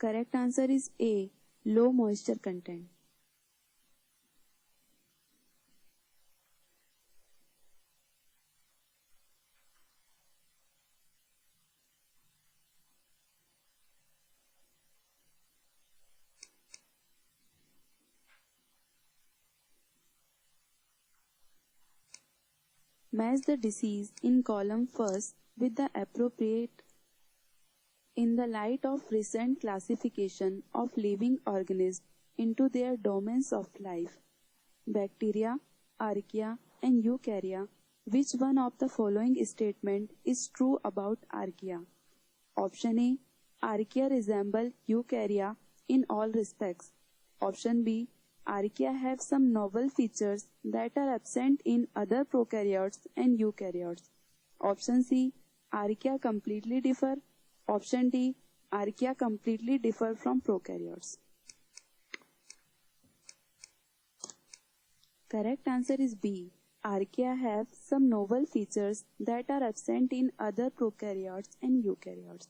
Correct answer is A. Low moisture content. Match the disease in column first with the appropriate in the light of recent classification of living organisms into their domains of life. Bacteria, archaea, and eukarya. Which one of the following statement is true about archaea? Option A. Archaea resemble eukarya in all respects. Option B. Archaea have some novel features that are absent in other prokaryotes and eukaryotes. Option C. Archaea completely differ. Option D. Archaea completely differ from prokaryotes. Correct answer is B. Archaea have some novel features that are absent in other prokaryotes and eukaryotes.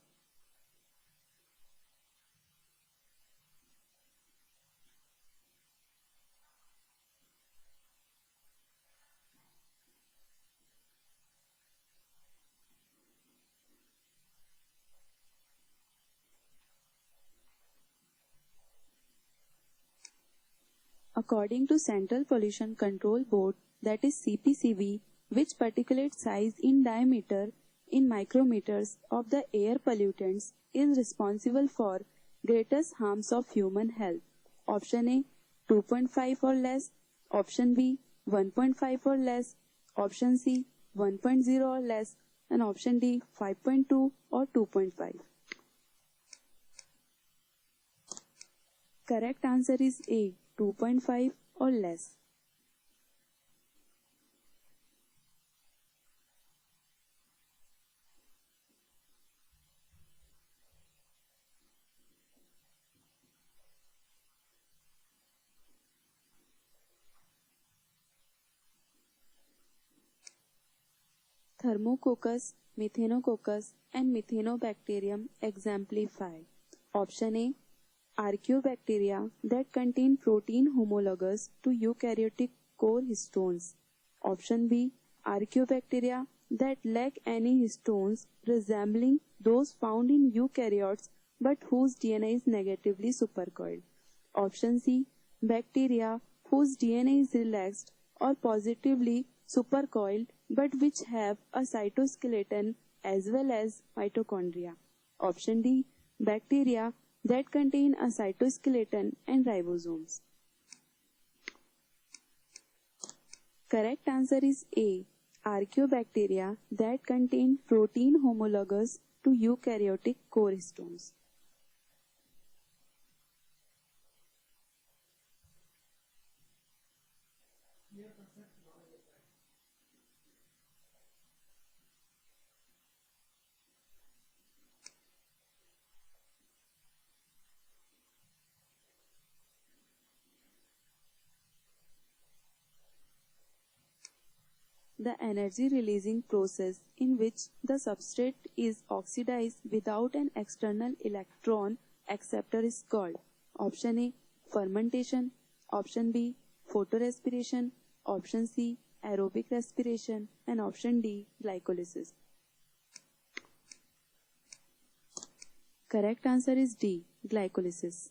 According to Central Pollution Control Board, that is CPCB, which particulate size in diameter in micrometers of the air pollutants is responsible for greatest harms of human health? Option A 2.5 or less, option B 1.5 or less, option C 1.0 or less, and option D 5.2 or 2.5. Correct answer is A 2.5 or less. Thermococcus, Methanococcus, and Methanobacterium exemplify. Option A. Archaeobacteria that contain protein homologous to eukaryotic core histones. Option B. Archaeobacteria that lack any histones resembling those found in eukaryotes but whose DNA is negatively supercoiled. Option C. Bacteria whose DNA is relaxed or positively supercoiled but which have a cytoskeleton as well as mitochondria. Option D. Bacteria that contain a cytoskeleton and ribosomes. Correct answer is A. Archaeobacteria that contain protein homologous to eukaryotic core histones. The energy releasing process in which the substrate is oxidized without an external electron acceptor is called. Option A. Fermentation. Option B. Photorespiration. Option C. Aerobic respiration. And option D. Glycolysis. Correct answer is D. Glycolysis.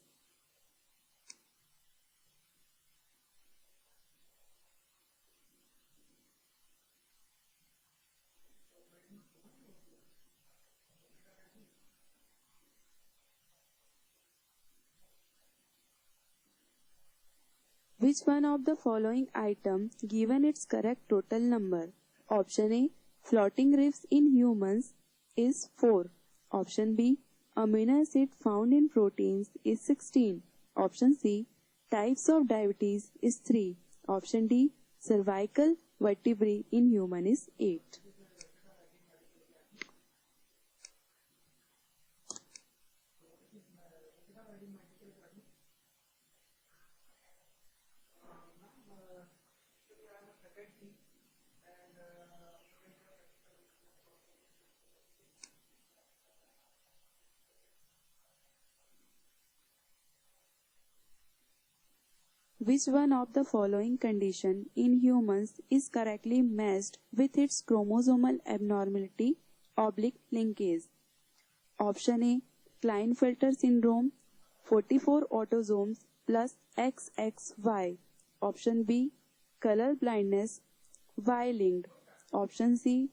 Which one of the following item given its correct total number? Option A. Floating reefs in humans is 4. Option B. Amino acid found in proteins is 16. Option C. Types of diabetes is 3. Option D. Cervical vertebrae in human is 8. Which one of the following condition in humans is correctly matched with its chromosomal abnormality oblique linkage? Option A. Klinefelter syndrome, 44 autosomes plus XXY. Option B. Color blindness, Y-linked. Option C.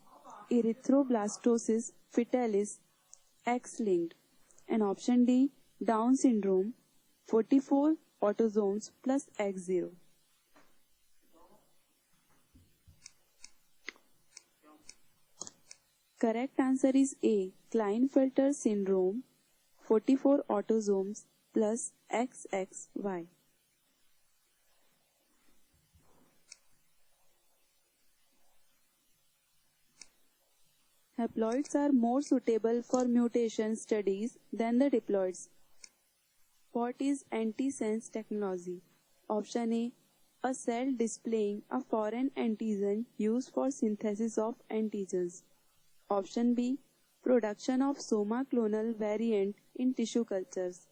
Erythroblastosis fetalis, X-linked. And option D. Down syndrome, 44 autosomes plus X0. Correct answer is A. Klinefelter syndrome, 44 autosomes plus XXY. Haploids are more suitable for mutation studies than the diploids. What is antisense technology? Option A. A cell displaying a foreign antigen used for synthesis of antigens. Option B. Production of soma clonal variant in tissue cultures.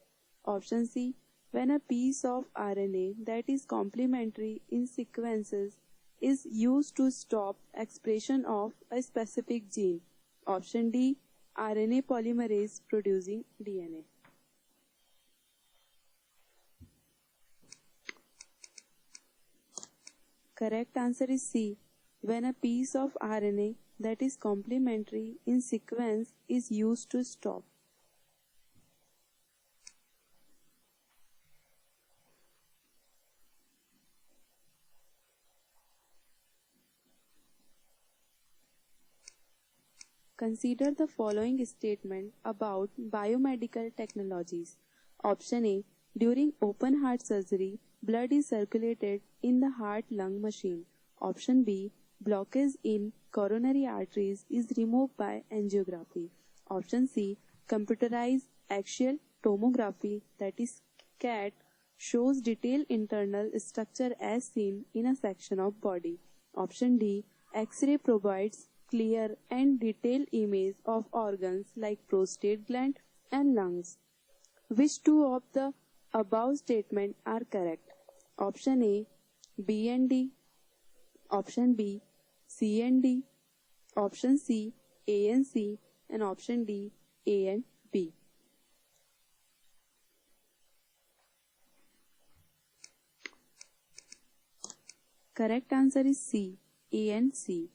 Option C. When a piece of RNA that is complementary in sequences is used to stop expression of a specific gene. Option D. RNA polymerase producing DNA. Correct answer is C. When a piece of RNA that is complementary in sequence is used to stop. Consider the following statement about biomedical technologies. Option A. During open heart surgery, blood is circulated in the heart-lung machine. Option B. Blockage in coronary arteries is removed by angiography. Option C. Computerized axial tomography, that is CAT, shows detailed internal structure as seen in a section of body. Option D. X-ray provides clear and detailed image of organs like prostate gland and lungs. Which two of the above statements are correct? Option A. B and D. Option B. C and D. Option C. A and C. And option D. A and B. Correct answer is C. A and C.